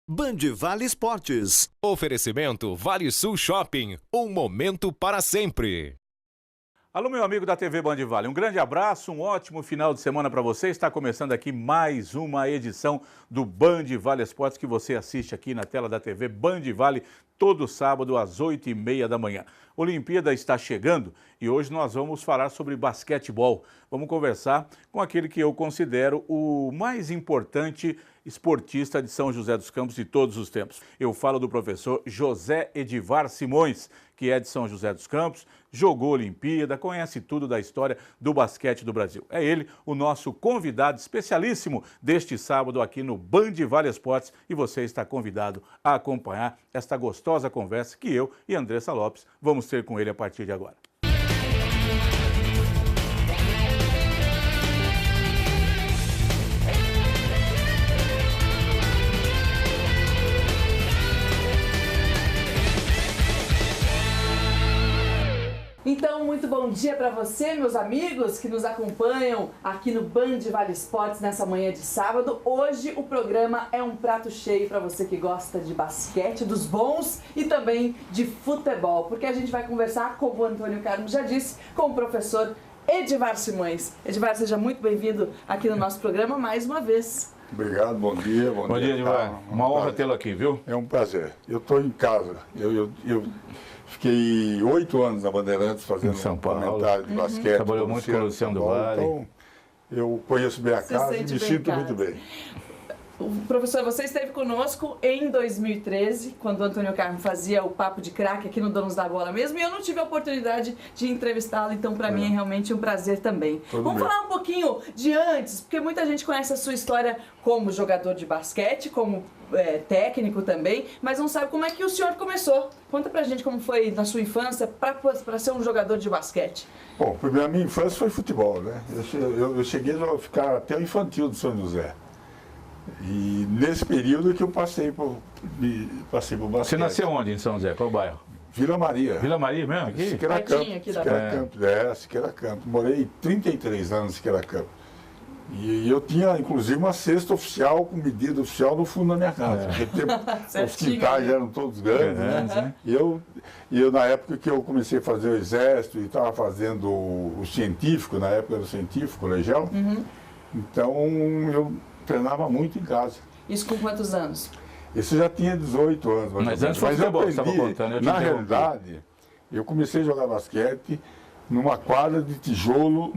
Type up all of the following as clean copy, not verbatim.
Band Vale Esportes. Oferecimento Vale Sul Shopping, um momento para sempre. Alô, meu amigo da TV Band Vale, um grande abraço, um ótimo final de semana para você. Está começando aqui mais uma edição do Band Vale Esportes que você assiste aqui na tela da TV Band Vale todo sábado às 8h30 da manhã. Olimpíada está chegando e hoje nós vamos falar sobre basquetebol. Vamos conversar com aquele que eu considero o mais importante esportista de São José dos Campos de todos os tempos. Eu falo do professor José Edivar Simões, que é de São José dos Campos, jogou Olimpíada, conhece tudo da história do basquete do Brasil. É ele o nosso convidado especialíssimo deste sábado aqui no Band Vale Esportes e você está convidado a acompanhar esta gostosa conversa que eu e Andressa Lopes vamos ter com ele a partir de agora. Então, muito bom dia para você, meus amigos que nos acompanham aqui no Band Vale Esportes nessa manhã de sábado. Hoje o programa é um prato cheio para você que gosta de basquete, dos bons e também de futebol, porque a gente vai conversar, como o Antônio Carmo já disse, com o professor Edivar Simões. Edivar, seja muito bem-vindo aqui no nosso programa mais uma vez. Obrigado, bom dia. Bom dia, Edivar. Uma honra tê-lo aqui, viu? É um prazer. Eu estou em casa. Eu fiquei 8 anos na Bandeirantes fazendo São Paulo. comentário de basquete. Trabalhou muito com o Luciano do Vale. Então, eu conheço bem a casa e me sinto muito bem. Professor, você esteve conosco em 2013, quando o Antônio Carmo fazia o Papo de Craque aqui no Donos da Bola mesmo, e eu não tive a oportunidade de entrevistá-lo, então para mim é realmente um prazer também. Vamos falar um pouquinho de antes, porque muita gente conhece a sua história como jogador de basquete, como técnico também, mas não sabe como é que o senhor começou. Conta pra gente como foi na sua infância para ser um jogador de basquete. Bom, a minha infância foi futebol, né? Eu cheguei a ficar até o infantil do São José. E nesse período que eu passei por basquete. Você nasceu onde em São José? Qual bairro? Vila Maria. Vila Maria mesmo? Aqui? Siqueira Campos. Siqueira Campos. Morei 33 anos em Siqueira Campos. E eu tinha, inclusive, uma cesta oficial com medida oficial no fundo da minha casa. Porque os quintais eram todos grandes, né? E eu, na época que eu comecei a fazer o exército e estava fazendo o científico, na época do científico, colegial, então eu treinava muito em casa. Isso com quantos anos? Isso já tinha 18 anos. Mas antes foi futebol que você estava contando. Na realidade, eu comecei a jogar basquete numa quadra de tijolo,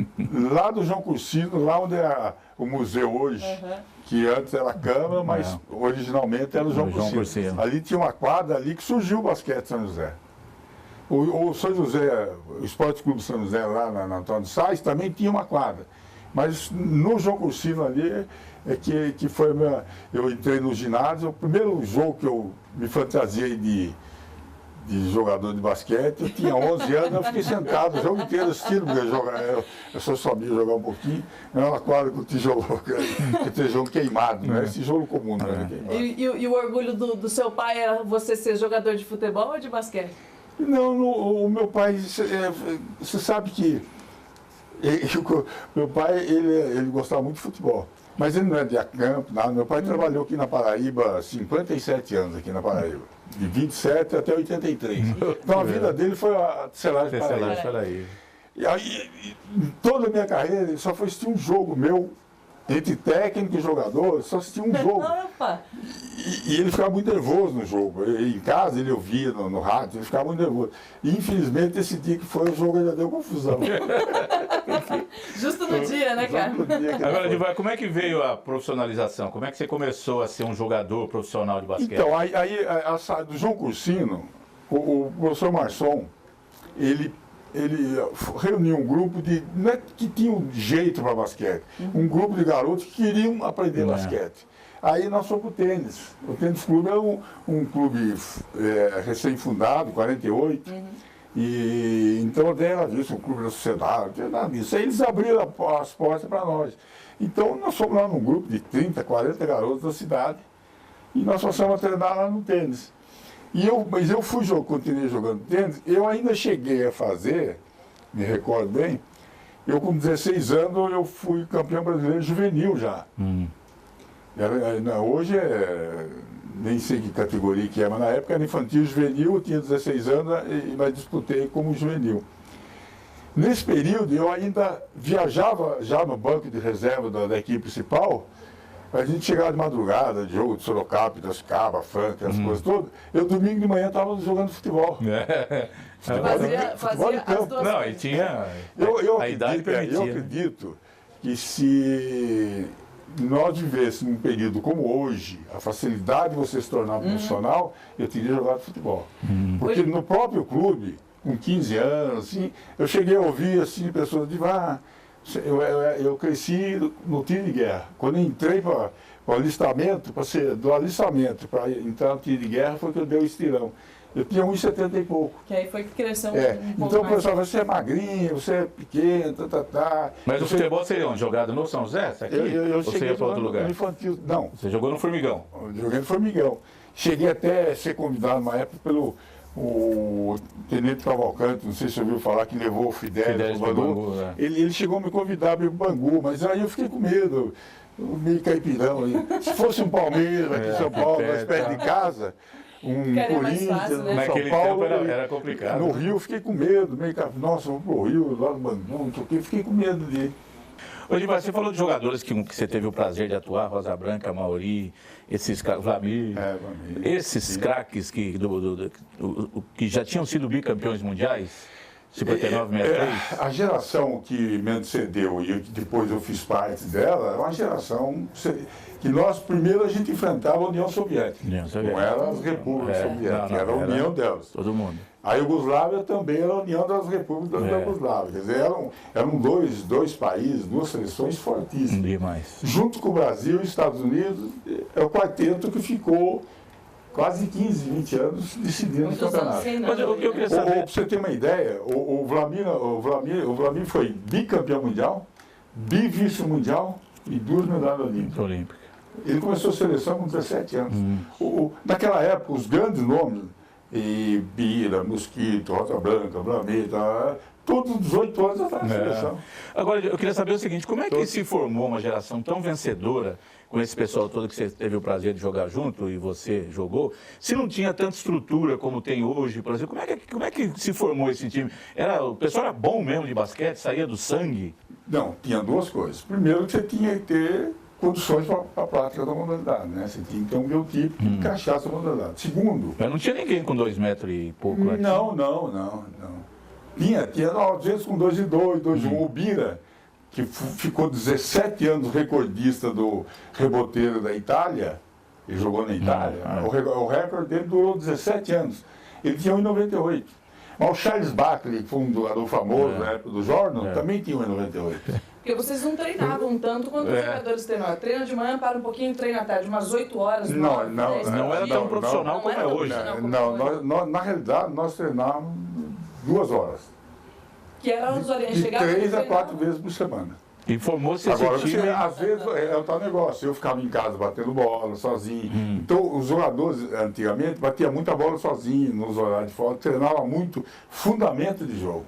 lá do João Cursino, lá onde é o museu hoje, que antes era a Câmara, mas originalmente era o João Cursino. Ali tinha uma quadra ali que surgiu o basquete São José. O São José, o Esporte Clube São José, lá na Antônio Sais, também tinha uma quadra. Mas no João Cursino ali, que foi eu entrei no ginásio, o primeiro jogo que eu me fantasiei de jogador de basquete, eu tinha 11 anos, eu fiquei sentado o jogo inteiro assistindo, porque eu só sabia jogar um pouquinho, era uma quadra com tijolo queimado, não era tijolo comum, não era queimado. E o orgulho do seu pai era você ser jogador de futebol ou de basquete? Não, o meu pai, você sabe que meu pai, ele gostava muito de futebol. Mas ele não é de campo, nada. Meu pai trabalhou aqui na Paraíba 57 anos aqui na Paraíba. De 27 até 83. Então a vida dele foi a Tecelagem Paraíba. E aí, toda a minha carreira, ele só foi assistir um jogo meu, entre técnico e jogador, só assistia um jogo. E ele ficava muito nervoso no jogo. Em casa ele ouvia no rádio, ele ficava muito nervoso. E infelizmente esse dia que foi o jogo já deu confusão. Justo no dia, né, cara? Agora, Edivar, como é que veio a profissionalização? Como é que você começou a ser um jogador profissional de basquete? Então, do João Cursino, o professor Marçom, ele reuniu um grupo não é que tinha um jeito para basquete, um grupo de garotos que queriam aprender basquete. Aí nós fomos para o tênis. O Tênis Clube é um clube recém-fundado, 48. E então era isso, o clube da sociedade, não tinha nada disso. Aí eles abriram as portas para nós. Então nós fomos lá num grupo de 30, 40 garotos da cidade e nós passamos a treinar lá no tênis. Mas eu continuei jogando tênis, eu ainda cheguei a fazer, me recordo bem, eu com 16 anos eu fui campeão brasileiro juvenil já. Hoje nem sei que categoria que é, mas na época era infantil juvenil, eu tinha 16 anos, mas disputei como juvenil. Nesse período, eu ainda viajava já no banco de reserva da equipe principal. A gente chegava de madrugada, de jogo de Sorocaba, Piracicaba, Franca, as coisas todas. Eu, domingo de manhã, estava jogando futebol. Fazia as duas Não, e coisas. tinha Eu a idade permitia. Eu acredito que se nós vivêssemos um período como hoje, a facilidade de você se tornar profissional, eu teria jogado futebol. Porque no próprio clube, com 15 anos, assim, eu cheguei a ouvir assim, pessoas dizendo, eu cresci no tiro de guerra. Quando eu entrei para o alistamento, do alistamento para entrar no tiro de guerra, foi que eu dei o estirão. Eu tinha 1,70 e pouco. Que aí foi que cresceu um pouco Então o mais. pessoal, você é magrinho, você é pequeno, Mas o Você- futebol seria onde? Jogado no São José? Aqui? Eu Ou você cheguei ia para outro no lugar? infantil. Não, Você jogou no Formigão? eu joguei no Formigão. Cheguei até a ser convidado numa época pelo o Tenente Cavalcante, não sei se você ouviu falar, que levou o Fidelis Fidelis pro pro Bangu. Bangu, é. Ele chegou a me convidar para ir pro Bangu, mas aí eu fiquei com medo. Meio caipirão aí. Se fosse um Palmeiras aqui em São Paulo, mais perto de casa, um Ficaria mais Corinthians, fácil, né? um São Naquele Paulo. tempo era complicado. No né? Rio eu fiquei com medo, nossa, vamos pro Rio, lá no Bangu, não sei o quê, fiquei com medo de ir. Ô, Edivar, você falou de jogadores que você teve o prazer de atuar, Rosa Branca, Mauri, esses Vlamir, Vlamir. esses craques que já tinham sido bicampeões mundiais, 59, 63. A geração que me antecedeu e que depois eu fiz parte dela, é uma geração que nós primeiro a gente enfrentava a União Soviética. União Soviética. Não eram as repúblicas soviéticas, era a União delas. Todo mundo. A Iugoslávia também era a União das Repúblicas da Iugoslávia. Quer dizer, eram dois países, duas seleções fortíssimas. Demais. Junto com o Brasil e Estados Unidos, é o quarteto que ficou quase 15, 20 anos decidindo o Muitos anos campeonato. sem Mas nada. eu queria Para saber. você ter uma ideia, o Vlamir foi bicampeão mundial, vice-mundial e 2 medalhas olímpicas. Olímpica. Ele começou a seleção com 17 anos. Naquela época, os grandes nomes, Bira, Mosquito, Rosa Branca, Vlamir, todos 18 anos já estavam na seleção. Agora, eu queria saber o seguinte, como é que se formou uma geração tão vencedora com esse pessoal todo que você teve o prazer de jogar junto e você jogou, se não tinha tanta estrutura como tem hoje, por exemplo, como é que se formou esse time? O pessoal era bom mesmo de basquete, saía do sangue? Não, tinha duas coisas. Primeiro, que você tinha que ter condições para a prática da modalidade, né? Você tinha que ter um biotipo que encaixasse a modalidade. Segundo, Mas não tinha ninguém com 2 metros e pouco. Né? não. Tinha às vezes com 2,2, 2,1. O Bira, que ficou 17 anos recordista do reboteiro da Itália, ele jogou na Itália, o recorde dele durou 17 anos. Ele tinha 1,98. Mas o Charles Barkley, que foi um jogador famoso na época do Jordan, também tinha 1,98. Porque vocês não treinavam tanto quanto os jogadores treinavam. Treina de manhã, para um pouquinho, treina à tarde, umas 8 horas. Não 9, 10, Não era tão profissional como é hoje. Na realidade, nós treinávamos 2 horas. Que era os De orientes. Chegava 3 a treinava. 4 vezes por semana. E formou-se esse Agora, time. às vezes, é o tal negócio. Eu ficava em casa batendo bola, sozinho. Então, os jogadores, antigamente, batiam muita bola sozinho, nos horários de fora, treinava muito fundamento de jogo.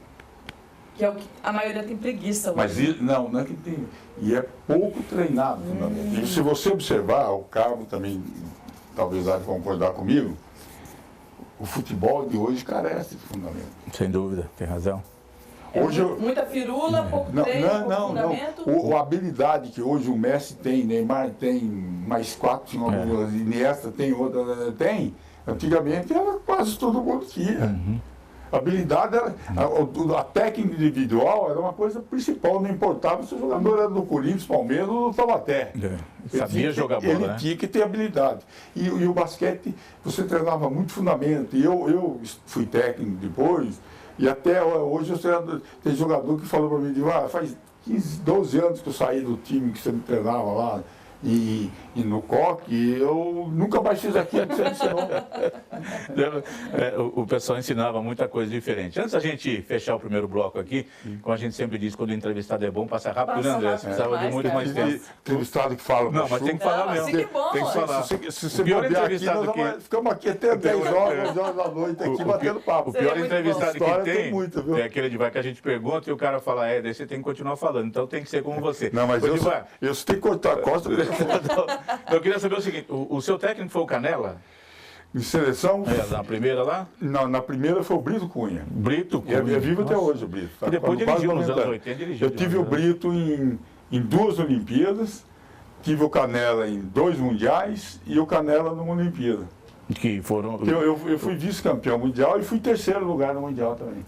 Que é o que a maioria tem preguiça. Mas não é que tem. E é pouco treinado fundamento. E se você observar, o Carlos também, talvez há de concordar comigo, o futebol de hoje carece de fundamento. Sem dúvida, tem razão. Hoje Muita firula, pouco Não, treino, pouco não. fundamento. A habilidade que hoje o Messi tem, Neymar tem, mais 4 tinham algumas, Iniesta tem, outra tem. Antigamente era quase todo mundo tinha. A habilidade, a técnica individual era uma coisa principal, não importava se o jogador era do Corinthians, Palmeiras ou do Taubaté. Sabia jogar bola, Ele né? tinha que ter habilidade. E o basquete, você treinava muito fundamento. E eu fui técnico depois, e até hoje tem jogador que falou para mim, faz 15, 12 anos que eu saí do time que você me treinava lá, e no coque, eu nunca mais fiz aquilo que você ensinou. O pessoal ensinava muita coisa diferente. Antes da gente fechar o primeiro bloco aqui, como a gente sempre diz, quando o entrevistado é bom, passa rápido, Passa né, André? rápido Você precisava de demais, muito cara. mais tempo. Entrevistado que fala Não, mas tem que falar mesmo. assim que bom, Tem que falar. Se você O pior bobear aqui, entrevistado nós ficamos aqui até 10 horas, 11 horas da noite, aqui batendo papo. O pior Seria muito entrevistado bom. que História tem tem muito, viu? é aquele Edivar que a gente pergunta e o cara fala, daí você tem que continuar falando, então tem que ser como você. Não, mas Edivar, eu tenho que cortar a costa. eu queria saber o seguinte, o seu técnico foi o Canela? Em seleção, Na primeira lá? na primeira foi o Brito Cunha. Brito E é vivo até hoje o Brito. E depois Quase dirigiu nos 90 anos anos. 80, dirigiu. Eu tive o Brito em 2 Olimpíadas, tive o Canela em 2 Mundiais e o Canela numa Olimpíada. Que foram... Eu fui vice-campeão mundial e fui 3º lugar no Mundial também.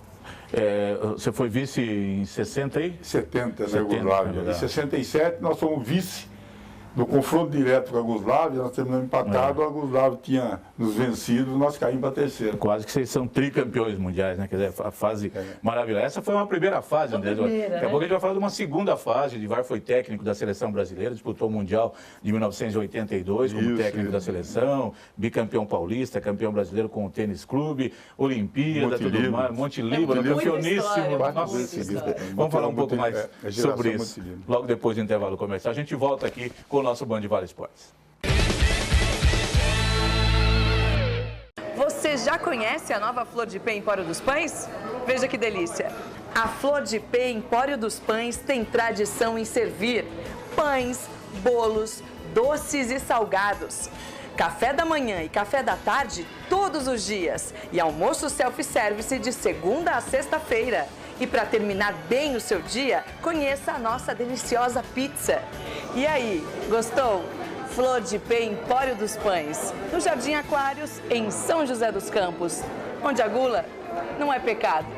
Você foi vice em 60 aí? 70 na 70, Iugoslávia. é Em 67 nós fomos vice no confronto direto com a Iugoslávia, nós terminamos empatados, a Iugoslávia tinha nos vencido, nós caímos para 3º. Quase que vocês são tricampeões mundiais, né? Quer dizer, a fase maravilhosa. Essa foi uma primeira fase, André. Daqui a pouco a gente vai falar de uma segunda fase. O Divar foi técnico da seleção brasileira, disputou o Mundial de 1982 como técnico da seleção, bicampeão paulista, campeão brasileiro com o Tênis Clube, Olimpíada, tudo mais, Monte Líbano, campeoníssimo. Vamos falar um pouco mais sobre isso. Logo depois do intervalo comercial, a gente volta aqui com o nosso Band Vale Esportes. Você já conhece a nova Flor de Pé Empório dos Pães? Veja que delícia! A Flor de Pé Empório dos Pães tem tradição em servir pães, bolos, doces e salgados. Café da manhã e café da tarde todos os dias e almoço self-service de segunda a sexta-feira. E para terminar bem o seu dia, conheça a nossa deliciosa pizza. E aí, gostou? Flor de Pé Empório dos Pães, no Jardim Aquários, em São José dos Campos, onde a gula não é pecado.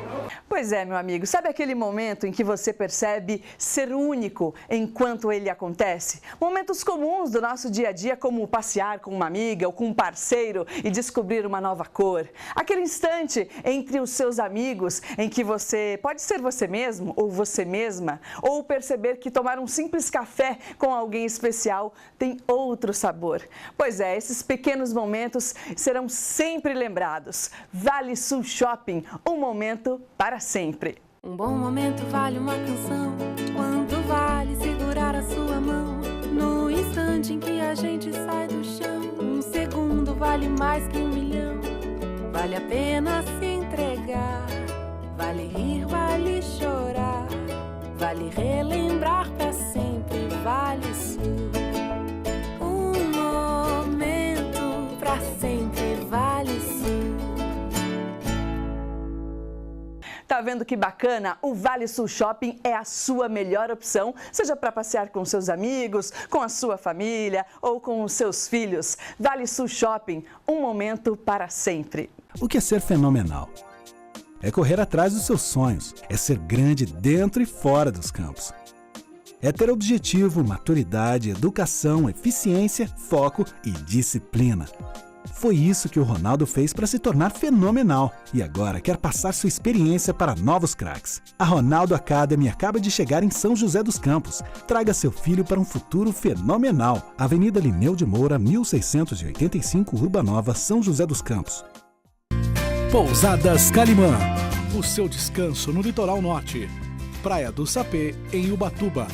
Pois é, meu amigo, sabe aquele momento em que você percebe ser único enquanto ele acontece? Momentos comuns do nosso dia a dia, como passear com uma amiga ou com um parceiro e descobrir uma nova cor. Aquele instante entre os seus amigos em que você pode ser você mesmo ou você mesma, ou perceber que tomar um simples café com alguém especial tem outro sabor. Pois é, esses pequenos momentos serão sempre lembrados. Vale Sul Shopping, um momento para sempre. Um bom momento vale uma canção, quanto vale segurar a sua mão, no instante em que a gente sai do chão, um segundo vale mais que 1 milhão, vale a pena se entregar, vale rir, vale chorar, vale relembrar pra sempre, vale Sul. Um momento pra sempre, vale Sul. Tá vendo que bacana? O Vale Sul Shopping é a sua melhor opção, seja para passear com seus amigos, com a sua família ou com os seus filhos. Vale Sul Shopping, um momento para sempre. O que é ser fenomenal? É correr atrás dos seus sonhos, é ser grande dentro e fora dos campos. É ter objetivo, maturidade, educação, eficiência, foco e disciplina. Foi isso que o Ronaldo fez para se tornar fenomenal e agora quer passar sua experiência para novos craques. A Ronaldo Academy acaba de chegar em São José dos Campos. Traga seu filho para um futuro fenomenal. Avenida Lineu de Moura, 1685, Urbanova, São José dos Campos. Pousadas Calimã. O seu descanso no litoral norte. Praia do Sapê, em Ubatuba.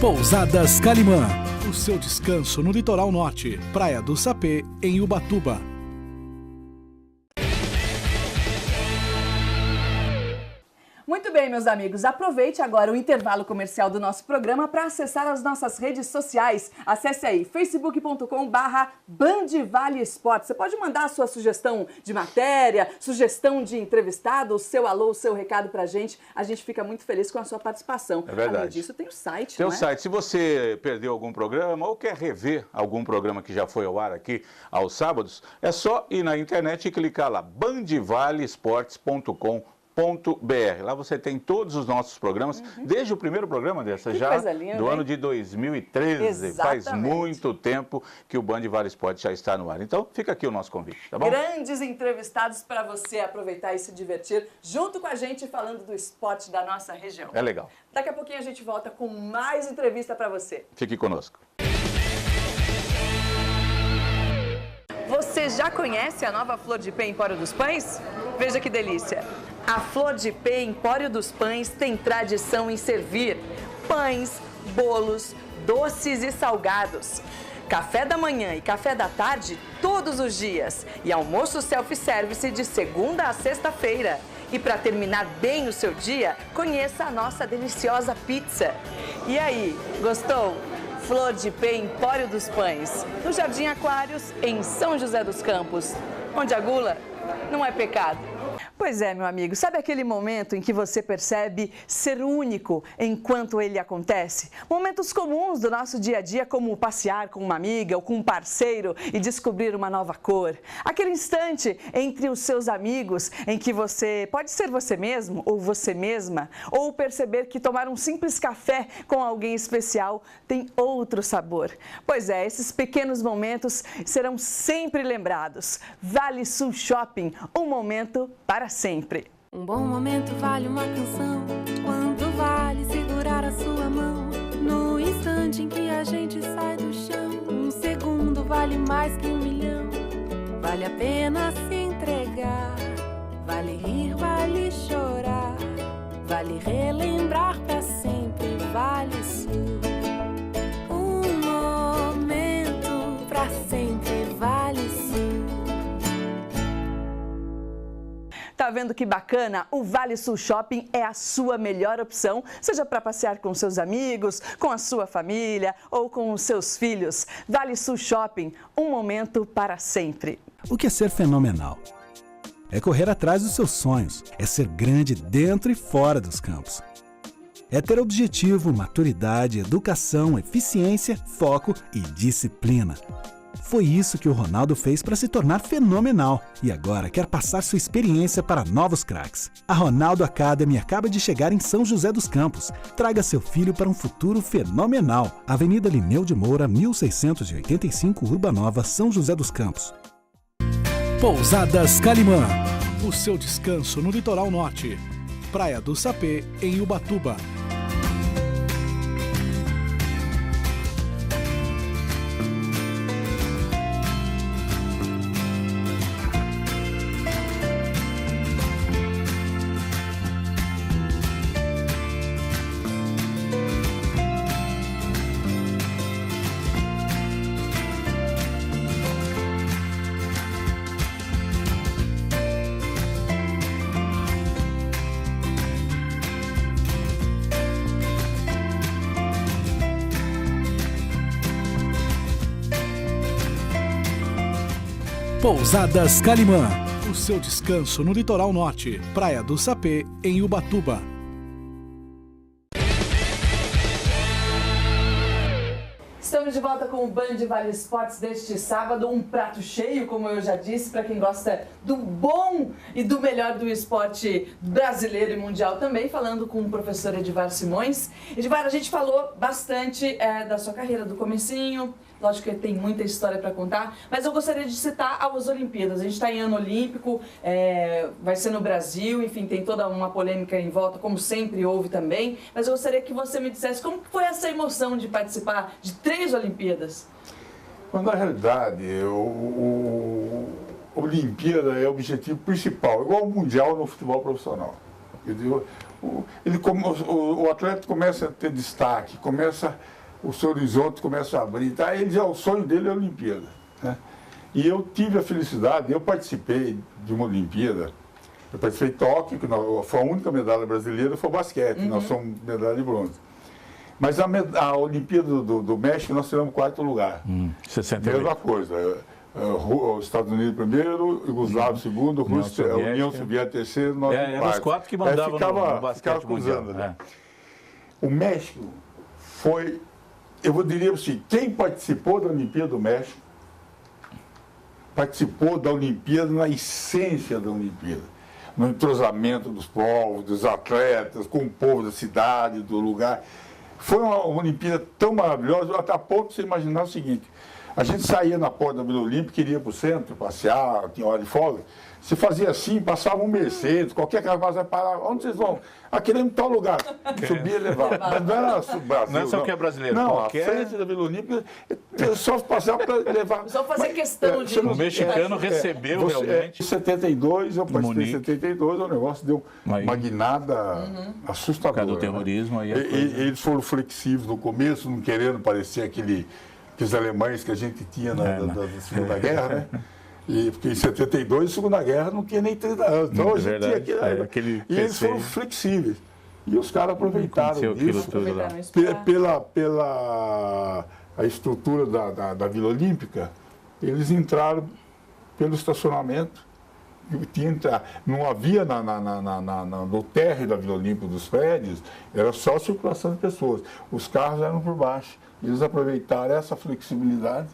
Pousadas Calimã. O seu descanso no litoral norte. Praia do Sapê, em Ubatuba. Muito bem, meus amigos, aproveite agora o intervalo comercial do nosso programa para acessar as nossas redes sociais. Acesse aí, facebook.com/Band Esportes. Você pode mandar a sua sugestão de matéria, sugestão de entrevistado, o seu alô, o seu recado pra gente. A gente fica muito feliz com a sua participação. É verdade. Além disso, tem o site, Tem não o é? site. Se você perdeu algum programa ou quer rever algum programa que já foi ao ar aqui aos sábados, é só ir na internet e clicar lá, bandvalesportes.com.br. Lá você tem todos os nossos programas, desde o primeiro programa dessa, Que já coisa linda, do hein? ano de 2013. Faz Exatamente. muito tempo que o Band Vale Esportes já está no ar. Então, fica aqui o nosso convite, tá bom? Grandes entrevistados para você aproveitar e se divertir junto com a gente falando do esporte da nossa região. É legal. Daqui a pouquinho a gente volta com mais entrevista para você. Fique conosco. Você já conhece a nova Flor de Pé Empório dos Pães? Veja que delícia! A Flor de Pé Empório dos Pães tem tradição em servir pães, bolos, doces e salgados. Café da manhã e café da tarde todos os dias e almoço self-service de segunda a sexta-feira. E para terminar bem o seu dia, conheça a nossa deliciosa pizza. E aí, gostou? Flor de Pé Empório dos Pães, no Jardim Aquários, em São José dos Campos, onde a gula não é pecado. Pois é, meu amigo, sabe aquele momento em que você percebe ser único enquanto ele acontece? Momentos comuns do nosso dia a dia, como passear com uma amiga ou com um parceiro e descobrir uma nova cor. Aquele instante entre os seus amigos em que você pode ser você mesmo ou você mesma, ou perceber que tomar um simples café com alguém especial tem outro sabor. Pois é, esses pequenos momentos serão sempre lembrados. Vale Sul Shopping, um momento para sempre. Um bom momento vale uma canção. Quanto vale segurar a sua mão? No instante em que a gente sai do chão, um segundo vale mais que 1 milhão. Vale a pena se entregar. Vale rir, vale chorar. Vale relembrar pra sempre. Vale Sul. Um momento pra sempre. Vale Sul. Tá vendo que bacana? O Vale Sul Shopping é a sua melhor opção, seja para passear com seus amigos, com a sua família ou com os seus filhos. Vale Sul Shopping, um momento para sempre. O que é ser fenomenal? É correr atrás dos seus sonhos, é ser grande dentro e fora dos campos. É ter objetivo, maturidade, educação, eficiência, foco e disciplina. Foi isso que o Ronaldo fez para se tornar fenomenal e agora quer passar sua experiência para novos craques. A Ronaldo Academy acaba de chegar em São José dos Campos. Traga seu filho para um futuro fenomenal. Avenida Lineu de Moura, 1685, Urbanova, São José dos Campos. Pousadas Calimã, o seu descanso no litoral norte. Praia do Sapê, em Ubatuba. Pousadas Calimã, o seu descanso no litoral norte. Praia do Sapê, em Ubatuba. Estamos de volta com o Band Vale Esportes deste sábado, um prato cheio, como eu já disse, para quem gosta do bom e do melhor do esporte brasileiro e mundial também, falando com o professor Edivar Simões. Edivar, a gente falou bastante da sua carreira, do comecinho, lógico que tem muita história para contar, mas eu gostaria de citar as Olimpíadas. A gente está em ano olímpico, vai ser no Brasil, enfim, tem toda uma polêmica em volta, como sempre houve também, mas eu gostaria que você me dissesse como foi essa emoção de participar de 3 Olimpíadas. Mas, na realidade, a Olimpíada é o objetivo principal, igual o Mundial no futebol profissional. O atleta começa a ter destaque, o seu horizonte começa a abrir, tá? O sonho dele é a Olimpíada, né? E eu tive a felicidade, eu participei de uma Olimpíada, eu participei de Tóquio, que foi a única medalha brasileira, foi o basquete, nós somos medalha de bronze. Mas a Olimpíada do México nós tiramos 4º lugar. 68. Mesma coisa. Os Estados Unidos primeiro, Iugoslávia segundo, a União Soviética terceiro, nós eram os 4 que mandavam no basquete mundial. Né? O México foi, eu diria assim, quem participou da Olimpíada do México, participou da Olimpíada na essência da Olimpíada. no entrosamento dos povos, dos atletas, com o povo da cidade, do lugar. Foi uma Olimpíada tão maravilhosa, até a ponto de você imaginar o seguinte: a gente saía na porta da Vila Olímpica, iria para o centro, passear, tinha hora de folga. Você fazia assim, passava um Mercedes, qualquer carro vai parar. Onde vocês vão? Queremos tal lugar. Subia e levava. Mas não era Brasil. Não é só que é brasileiro. Não, qualquer... a frente da Vila Olímpica, só passava para levar. Só fazer questão de... O mexicano recebeu realmente. Em 72, eu participei em Munique. 72, o negócio deu uma guinada assustadora. Por causa do terrorismo. Aí Eles foram flexíveis no começo, não querendo parecer aqueles alemães que a gente tinha da Segunda Guerra, né? Porque em 72, a Segunda Guerra não tinha nem 30 anos. Então a gente tinha aquele e eles foram flexíveis. E os caras aproveitaram disso pela a estrutura da Vila Olímpica. Eles entraram pelo estacionamento. Não havia no térreo da Vila Olímpica dos prédios, era só circulação de pessoas. Os carros eram por baixo. Eles aproveitaram essa flexibilidade.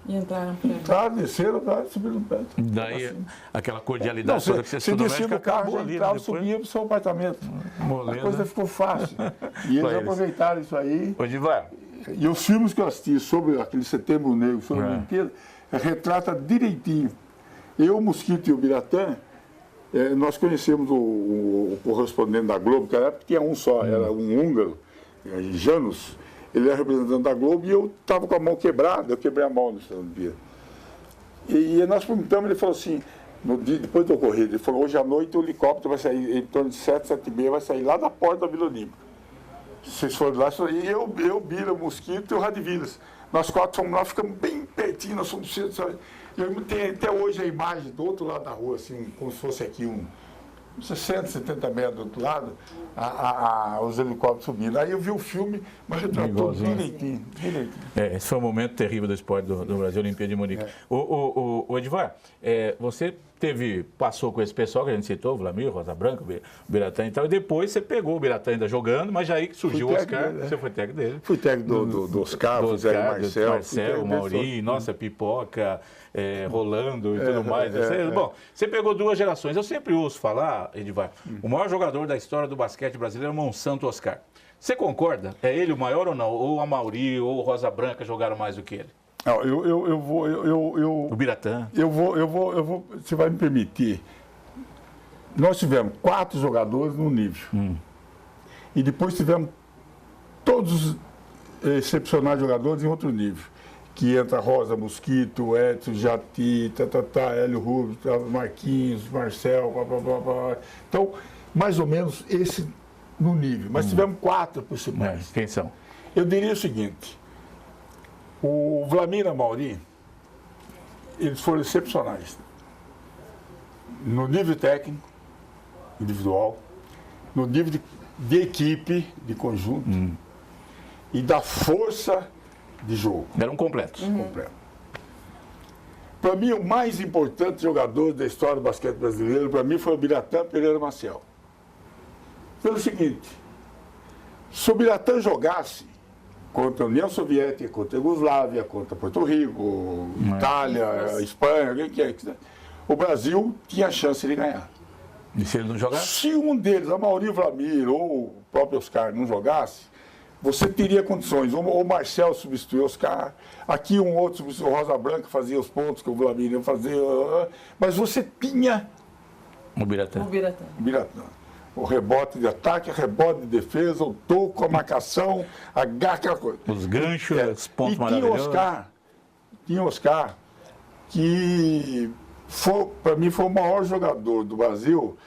E entraram por aí. Entraram, desceram, subiram no prédio. Daí, assim. aquela cordialidade toda que você estudou, descia do carro, já entrava, subia para o seu apartamento. A coisa ficou fácil. E eles aproveitaram isso aí. Onde vai? E os filmes que eu assisti sobre aquele Setembro Negro, sobre a Olimpíada, retrata direitinho. Eu, o Mosquito e o Biratã, nós conhecemos o correspondente da Globo, que na época tinha um só, era um húngaro, Janus. Ele era representante da Globo e eu estava com a mão quebrada, eu quebrei a mão no dia. E nós perguntamos, ele falou assim, depois do ocorrido, ele falou: hoje à noite o helicóptero vai sair em torno de 7, 7h30, vai sair lá da porta da Vila Olímpica. Vocês foram lá, e eu, Bira, o Mosquito e o Radivilas. Nós 4 fomos lá, ficamos bem pertinho, nós fomos cedo, sabe? Tem até hoje a imagem do outro lado da rua, assim, como se fosse aqui 60, 70 metros do outro lado, os helicópteros subindo. Aí eu vi o filme, mas retratou direitinho. Esse foi um momento terrível do esporte do Brasil, Olimpíada de Munique. O Edivar, você passou com esse pessoal que a gente citou, o Vlamir, Rosa Branca, o Biratã e tal, e depois você pegou o Biratã ainda jogando, mas já aí que surgiu o Oscar, você foi técnico dele. Fui técnico do Oscar, do Marcel, Mauri, nossa, Pipoca, Rolando e tudo mais. Bom, você pegou 2 gerações. Eu sempre ouço falar, Edivar, o maior jogador da história do basquete brasileiro é o Monsanto Oscar. Você concorda? É ele o maior ou não? Ou a Mauri ou o Rosa Branca jogaram mais do que ele? Não, eu vou. O Biratã. Eu vou. Você vai me permitir. Nós tivemos 4 jogadores no nível. E depois tivemos todos os excepcionais jogadores em outro nível. Que entra Rosa, Mosquito, Edson, Jati, Hélio Rubens, Marquinhos, Marcel, Então, mais ou menos esse no nível. Mas tivemos 4 principais. Quem são? Eu diria o seguinte: o Vlamir e a Mauri, eles foram excepcionais. No nível técnico, individual, no nível de equipe, de conjunto, e da força de jogo. Eram completos. Completo. Para mim, o mais importante jogador da história do basquete brasileiro, para mim, foi o Biratã Pereira Maciel. Pelo seguinte: se o Biratã jogasse contra a União Soviética, contra a Iugoslávia, contra Porto Rico, Itália, Espanha, alguém que o Brasil tinha a chance de ganhar. E se ele não jogasse? Se um deles, a Mauri, Vlamir ou o próprio Oscar, não jogasse, você teria condições. O Marcel substituiu o Oscar, aqui um outro substituiu, o Rosa Branca fazia os pontos que o Vlamir ia fazer, mas você tinha o Biratã. O rebote de ataque, rebote de defesa, o toco, a marcação, aquela coisa. Os ganchos, os pontos e maravilhosos. Tinha o Oscar, que para mim foi o maior jogador do Brasil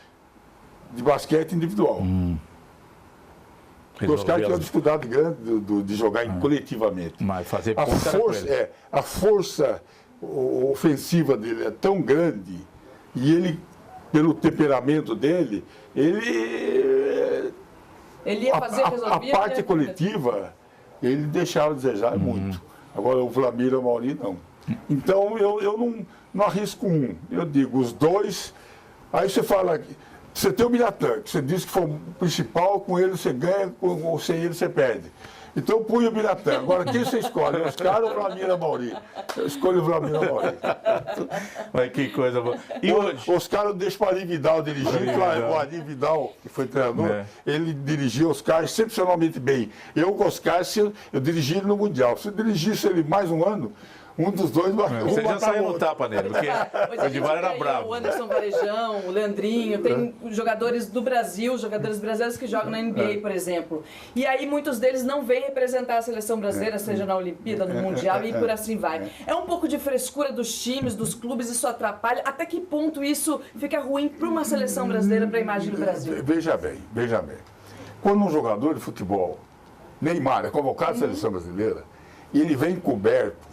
de basquete individual. O Oscar tinha uma dificuldade grande de jogar coletivamente. Mas fazer a força ofensiva dele é tão grande, e ele, pelo temperamento dele, ele ia fazer, resolvia. A parte coletiva, ele deixava a desejar muito. Agora, o Vlamir e o Mauri, não. Então, eu não arrisco um. Eu digo, os 2. Aí você fala, Você tem o Biratã, que você disse que foi o principal, com ele você ganha, ou sem ele você perde. Então eu punho o Biratã. Agora quem você escolhe? Oscar ou Vlamir Amauri? Eu escolho o Vlamir Amauri. Mas que coisa boa. E hoje? Oscar eu deixo para o Ari Vidal dirigir. O Ari Vidal, que foi treinador, ele dirigiu Oscar excepcionalmente bem. Eu com Oscar, eu dirigi ele no Mundial. Se eu dirigisse ele mais um ano, um dos dois... Você já saiu no tapa nele, porque o Edivar era bravo. O Anderson Varejão, o Leandrinho, tem jogadores do Brasil, jogadores brasileiros que jogam na NBA, por exemplo. E aí muitos deles não vêm representar a seleção brasileira, seja na Olimpíada, no Mundial e por assim vai. É um pouco de frescura dos times, dos clubes, isso atrapalha. Até que ponto isso fica ruim para uma seleção brasileira, para a imagem do Brasil? Veja bem. Quando um jogador de futebol, Neymar, é convocado à seleção brasileira, e ele vem coberto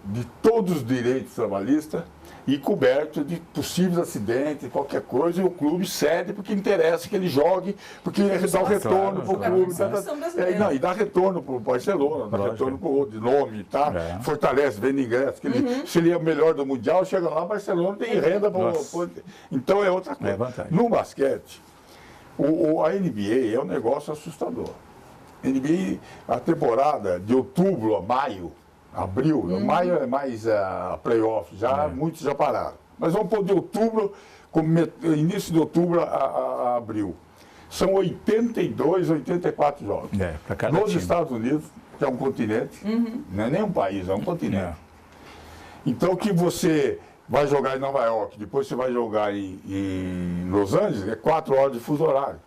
de todos os direitos trabalhistas e coberto de possíveis acidentes, qualquer coisa, e o clube cede porque interessa que ele jogue, porque dá um retorno para o clube. E dá retorno para o Barcelona, dá retorno para o outro, de nome, tá? Fortalece, vende ingresso. Se ele é o melhor do Mundial, chega lá, o Barcelona tem renda para então é outra coisa. No basquete, a NBA é um negócio assustador. A NBA, a temporada de outubro a maio, abril, maio é mais playoff, muitos já pararam. Mas vamos pôr de outubro, início de outubro a abril. São 82, 84 jogos. Nos Estados Unidos, que é um continente, não é nem um país, é um continente. Então, que você vai jogar em Nova York, depois você vai jogar em Los Angeles, é 4 horas de fuso horário.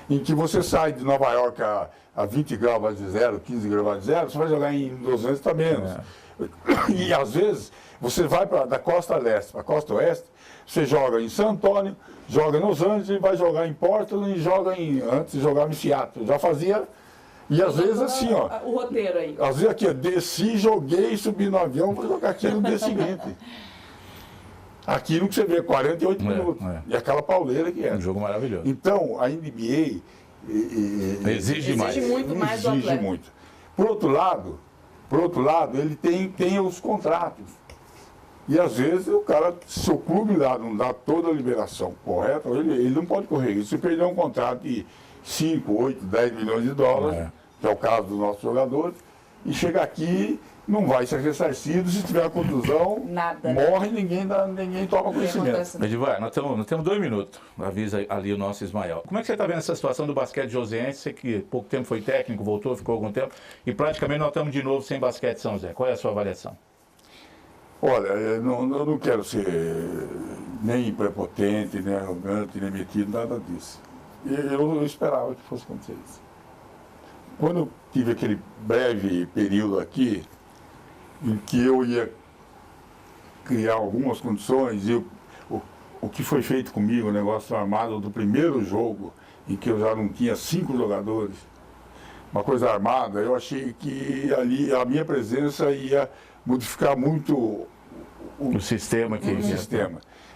Em que você sai de Nova York a 20 graus de zero, 15 graus de zero, você vai jogar em Los Angeles, está menos. E às vezes você vai da costa leste para a costa oeste, você joga em San Antônio, joga em Los Angeles, vai jogar em Portland e antes jogava em Seattle. Já fazia, e às vezes assim, ó. O roteiro aí. Às vezes aqui, desci, joguei, subi no avião, vou jogar aqui no dia seguinte. Aquilo que você vê, 48 minutos. E aquela pauleira que é. Um jogo maravilhoso. Então, a NBA exige mais. Exige muito mais do atleta. Exige muito. Por outro lado, ele tem os contratos. E às vezes o cara, se o clube lá não dá toda a liberação correta, ele não pode correr isso. Se perder um contrato de 5, 8, 10 milhões de dólares, que é o caso dos nossos jogadores, e chega aqui, não vai ser ressarcido, se tiver a contusão, morre, ninguém toma conhecimento. Edivar, nós temos 2 minutos, avisa ali o nosso Ismael. Como é que você está vendo essa situação do basquete joseense? Você que pouco tempo foi técnico, voltou, ficou algum tempo, e praticamente nós estamos de novo sem basquete São José. Qual é a sua avaliação? Olha, eu não quero ser nem prepotente, nem arrogante, nem metido, nada disso. Eu esperava que fosse acontecer isso. Quando eu tive aquele breve período aqui, em que eu ia criar algumas condições, e o que foi feito comigo, o negócio armado do primeiro jogo, em que eu já não tinha 5 jogadores, uma coisa armada, eu achei que ali a minha presença ia modificar muito o sistema.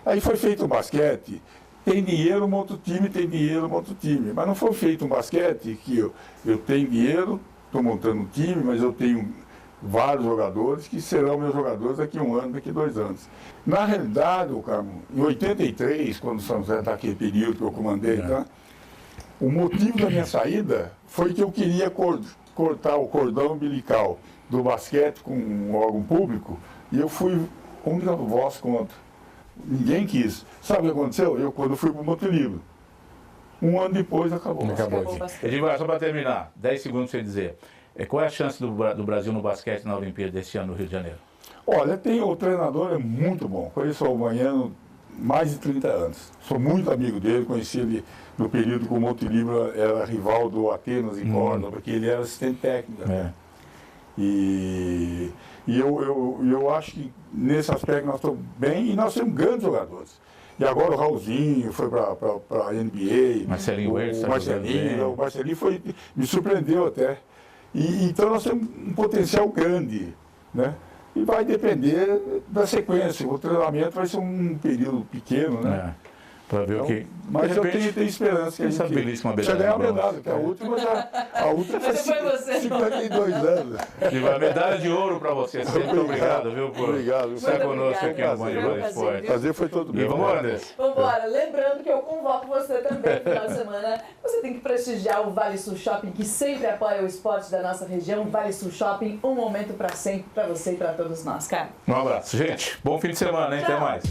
Aí foi feito um basquete, tem dinheiro, monta o time, tem dinheiro, monta o time. Mas não foi feito um basquete que eu tenho dinheiro, estou montando um time, mas eu tenho vários jogadores que serão meus jogadores daqui a 1 ano, daqui a 2 anos. Na realidade, Carmo, em 83, quando o São José está naquele período que eu comandei, tá? O motivo da minha saída foi que eu queria cortar o cordão umbilical do basquete com um órgão público, e eu fui única voz contra. Ninguém quis. Sabe o que aconteceu? Quando fui para o Montelivro. 1 ano depois acabou. Edivar, só para terminar, 10 segundos sem dizer. Qual é a chance do Brasil no basquete na Olimpíada deste ano no Rio de Janeiro? Olha, o treinador é muito bom. Conheço o Manhano mais de 30 anos. Sou muito amigo dele, conheci ele no período que o Montelivro era rival do Atenas em Córdoba, porque ele era assistente técnico. E eu acho que nesse aspecto nós estamos bem, e nós temos grandes jogadores. E agora o Raulzinho foi para a NBA. Marcelinho Huerta. O Marcelinho me surpreendeu até. Então nós temos um potencial grande, né? E vai depender da sequência. O treinamento vai ser um período pequeno, né? Para ver o que. Mas eu tenho esperança que a gente belisca uma precisa medalha. ganhar a medalha, que a última Mas foi você. 52 anos. A medalha de ouro para você. Muito obrigado, viu, por Obrigado. estar conosco obrigado. aqui no Band de Vale Esportes. Prazer foi todo E meu. vamos embora, André. Vambora, lembrando que eu convoco você também no final de semana. Você tem que prestigiar o Vale Sul Shopping, que sempre apoia o esporte da nossa região. Vale Sul Shopping, um momento para sempre, para você e para todos nós, cara. Um abraço, gente. Bom fim de semana, hein? Tchau. Até mais.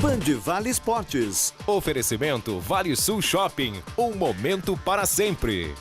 Band Vale Esportes. Oferecimento Vale Sul Shopping. Um momento para sempre.